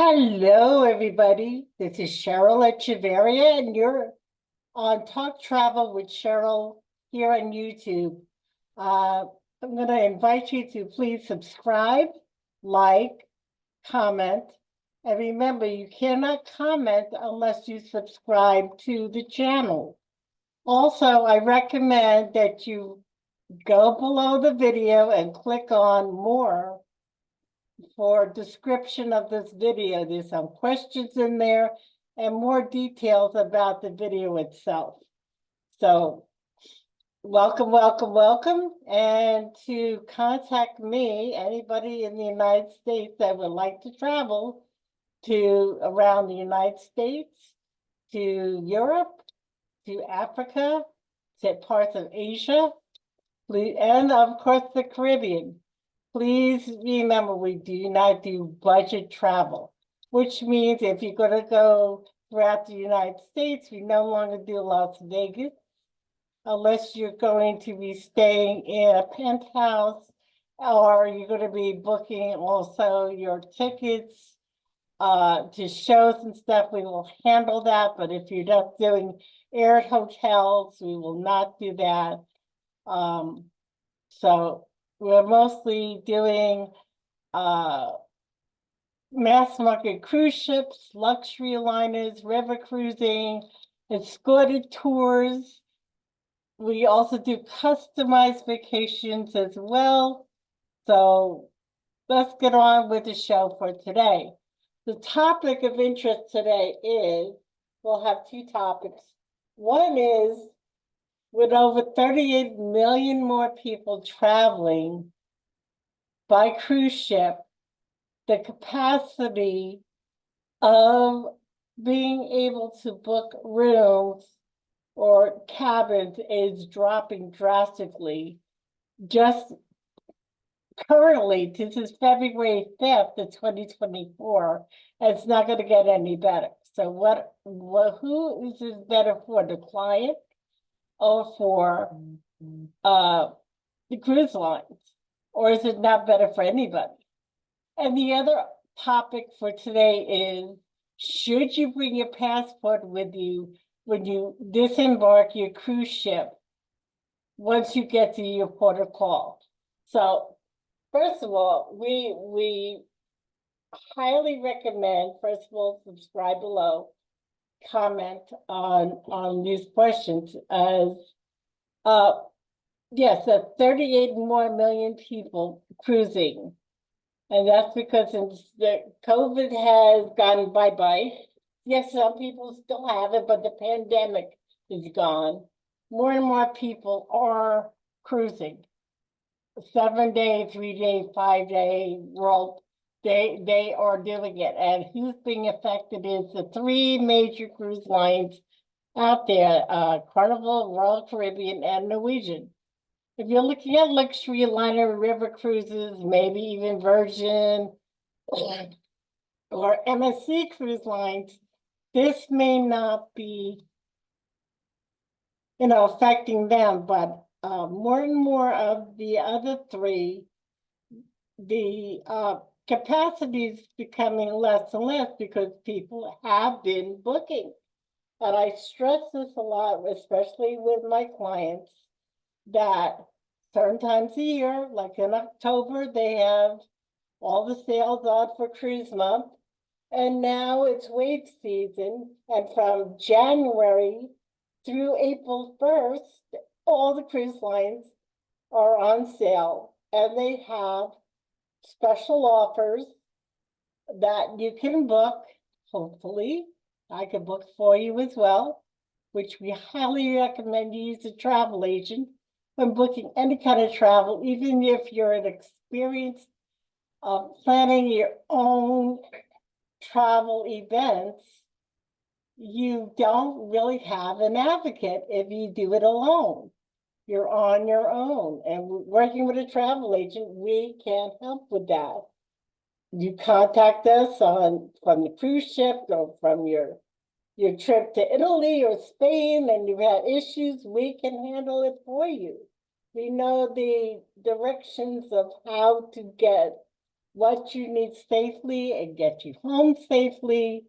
Hello, everybody. This is Cheryl Echeverria, and you're on Talk Travel with Cheryl here on YouTube. Uh, I'm going to invite you to please subscribe, like, comment, and remember, you cannot comment unless you subscribe to the channel. Also, I recommend that you go below the video and click on more for description of this video. There's some questions in there and more details about the video itself. So welcome, welcome, welcome. And to contact me, anybody in the United States that would like to travel to around the United States, to Europe, to Africa, to parts of Asia, and of course the Caribbean. Please remember, we do not do budget travel, which means if you're going to go throughout the United States, we no longer do Las Vegas, unless you're going to be staying in a penthouse or you're going to be booking also your tickets to shows and stuff. We will handle that. But if you're just doing aired hotels, we will not do that. So we're mostly doing mass market cruise ships, luxury liners, river cruising, escorted tours. We also do customized vacations as well. So let's get on with the show for today. The topic of interest today is, we'll have two topics. One is, with over 38 million more people traveling by cruise ship, the capacity of being able to book rooms or cabins is dropping drastically. Just currently, this is February 5th of 2024, and it's not going to get any better. So who is this better for, the client or for the cruise lines? Or is it not better for anybody? And the other topic for today is, should you bring your passport with you when you disembark your cruise ship once you get to your port of call? So first of all, we highly recommend, first of all, subscribe below, comment on these questions as yes, 38 more million people cruising. And that's because since the COVID has gone bye-bye, yes, some people still have it, but the pandemic is gone. More and more people are cruising. 7-day, 3-day, 5-day world, they are doing it. And who's being affected is the three major cruise lines out there, Carnival, Royal Caribbean, and Norwegian. If you're looking at luxury liner river cruises, maybe even Virgin or MSC cruise lines, this may not be, affecting them, but more and more of the other three, the capacity is becoming less and less because people have been booking. And I stress this a lot, especially with my clients, that certain times a year, like in October, they have all the sales on for cruise month. And now it's wave season. And from January through April 1st, all the cruise lines are on sale. And they have special offers that you can book, hopefully. I can book for you as well, which we highly recommend you use a travel agent when booking any kind of travel, even if you're an experienced planning your own travel events. You don't really have an advocate if you do it alone. You're on your own, and working with a travel agent, we can help with that. You contact us from the cruise ship or from your trip to Italy or Spain and you've had issues, we can handle it for you. We know the directions of how to get what you need safely and get you home safely.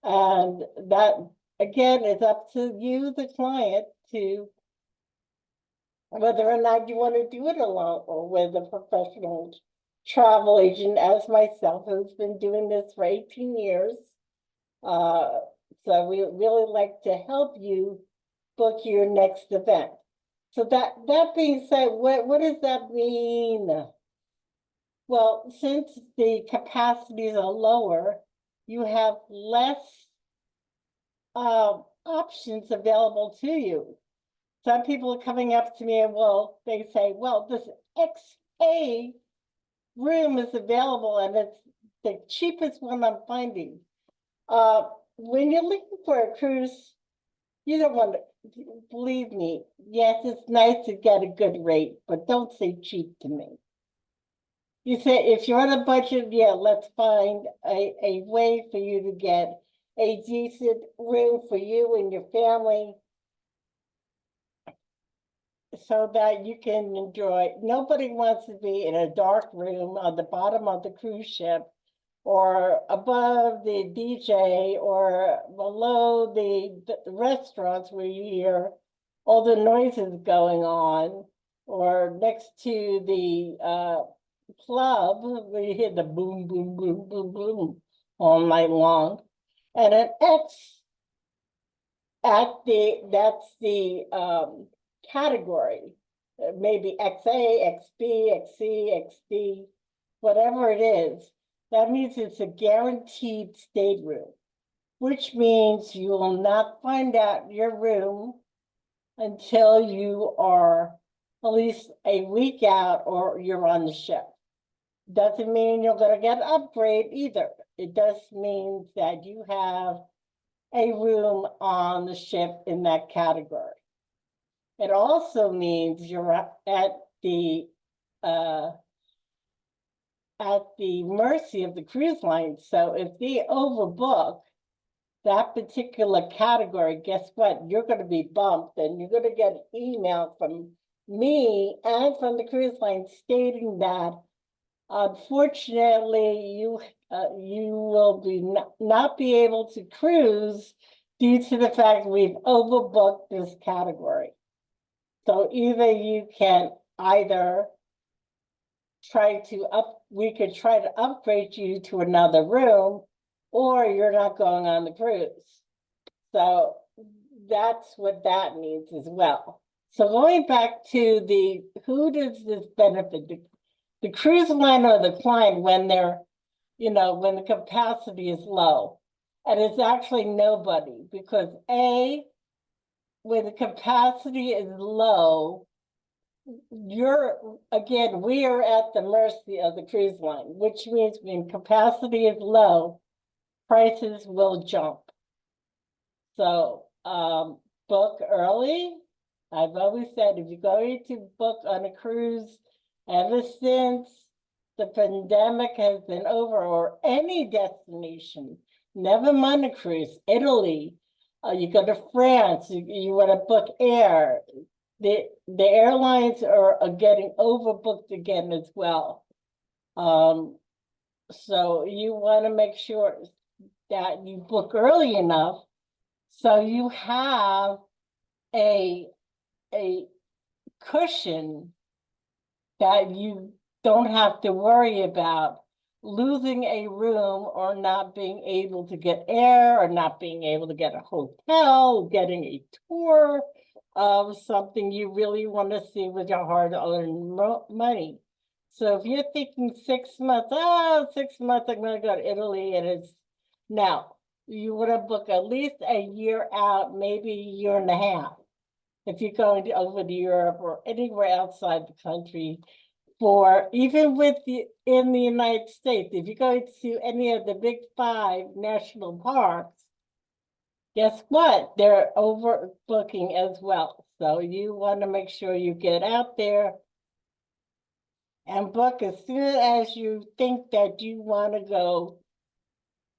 And that, again, is up to you, the client, to whether or not you want to do it alone or with a professional travel agent, as myself, who's been doing this for 18 years. Uh, so we really like to help you book your next event. So that being said, what does that mean? Well, since the capacities are lower, you have less options available to you. Some people are coming up to me and they say, well, this XA room is available and it's the cheapest one I'm finding. When you're looking for a cruise, you don't want to, believe me, yes, it's nice to get a good rate, but don't say cheap to me. You say, if you're on a budget, yeah, let's find a way for you to get a decent room for you and your family so that you can enjoy. Nobody wants to be in a dark room on the bottom of the cruise ship or above the DJ or below the restaurants where you hear all the noises going on, or next to the club where you hear the boom, boom, boom, boom, boom all night long. And an X that's the category, maybe XA, XB, XC, XD, whatever it is. That means it's a guaranteed stateroom, which means you will not find out your room until you are at least a week out or you're on the ship. Doesn't mean you're going to get an upgrade either. It just means that you have a room on the ship in that category. It also means you're at the mercy of the cruise line. So if they overbook that particular category, guess what? You're going to be bumped, and you're going to get an email from me and from the cruise line stating that unfortunately you will not be able to cruise due to the fact we've overbooked this category. So we could try to upgrade you to another room, or you're not going on the cruise. So that's what that means as well. So going back to who does this benefit? The cruise line or the client when when the capacity is low. And it's actually nobody, because when the capacity is low, we are at the mercy of the cruise line, which means when capacity is low, prices will jump. So book early. I've always said, if you're going to book on a cruise, ever since the pandemic has been over, or any destination, never mind a cruise, Italy, you go to France, you want to book air, the airlines are getting overbooked again as well. So you want to make sure that you book early enough so you have a cushion that you don't have to worry about losing a room or not being able to get air or not being able to get a hotel, getting a tour of something you really want to see with your hard-earned money. So if you're thinking 6 months, 6 months, I'm going to go to Italy, and it's now you want to book at least a year out, maybe a year and a half. If you're going over to Europe or anywhere outside the country, even in the United States, if you're going to any of the big 5 national parks, guess what? They're overbooking as well. So you want to make sure you get out there and book as soon as you think that you want to go,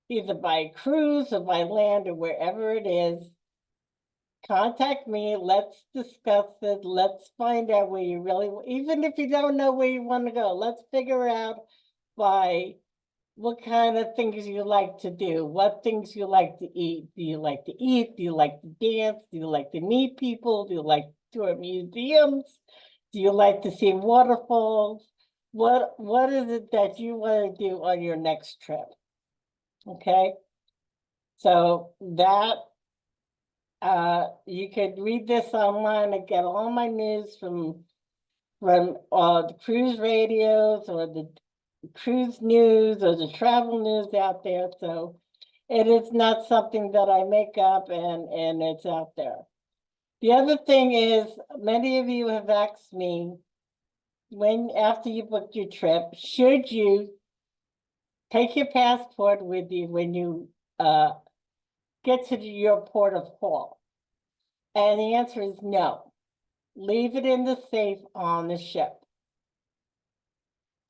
either by cruise or by land or wherever it is. Contact me. Let's discuss it. Let's find out where you really, even if you don't know where you want to go, let's figure out by what kind of things you like to do, what things you like to eat. Do you like to eat? Do you like to dance? Do you like to meet people? Do you like to tour museums? Do you like to see waterfalls? What is it that you want to do on your next trip? Okay. So that you could read this online and get all my news from the cruise radios or the cruise news or the travel news out there. So it is not something that I make up, and it's out there. The other thing is, many of you have asked me, when after you booked your trip, should you take your passport with you when you get to your port of call? And the answer is no. Leave it in the safe on the ship.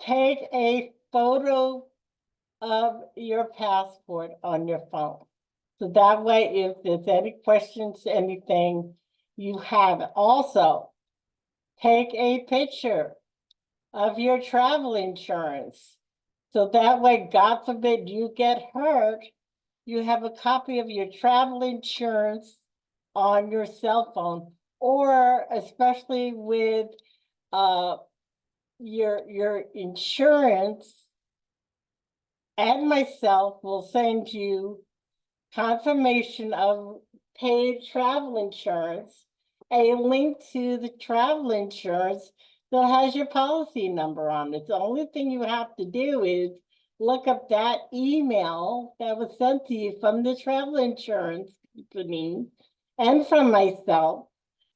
Take a photo of your passport on your phone. So that way, if there's any questions, anything, you have it. Also, take a picture of your travel insurance. So that way, God forbid you get hurt, you have a copy of your travel insurance on your cell phone, or especially with your insurance, and myself will send you confirmation of paid travel insurance, a link to the travel insurance that has your policy number on it. The only thing you have to do is look up that email that was sent to you from the travel insurance company and from myself.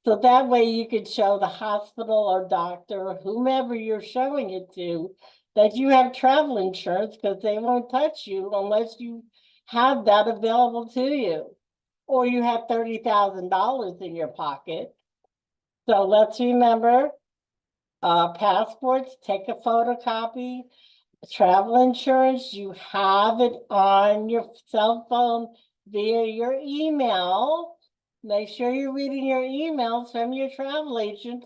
So that way you could show the hospital or doctor or whomever you're showing it to that you have travel insurance, because they won't touch you unless you have that available to you, or you have $30,000 in your pocket. So let's remember, passports, take a photocopy. Travel insurance, you have it on your cell phone via your email. Make sure you're reading your emails from your travel agent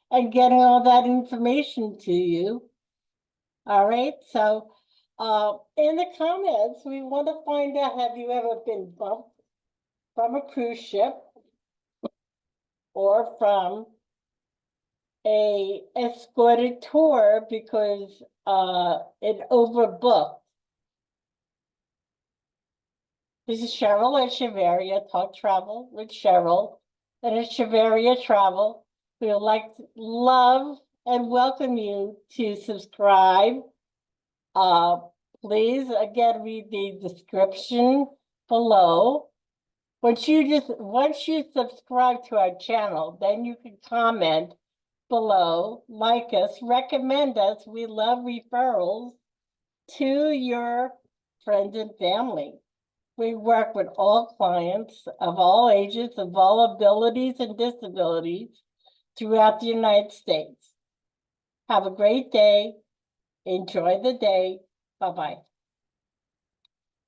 and getting all that information to you. All right, so in the comments, we want to find out, have you ever been bumped from a cruise ship or from a escorted tour because it overbooked? This is Cheryl at Cheveria, Talk Travel with Cheryl, and at Cheveria Travel. We would like to love and welcome you to subscribe. Please, again, read the description below. Once you subscribe to our channel, then you can comment below, like us, recommend us. We love referrals to your friends and family. We work with all clients of all ages, of all abilities and disabilities throughout the United States. Have a great day. Enjoy the day. Bye-bye.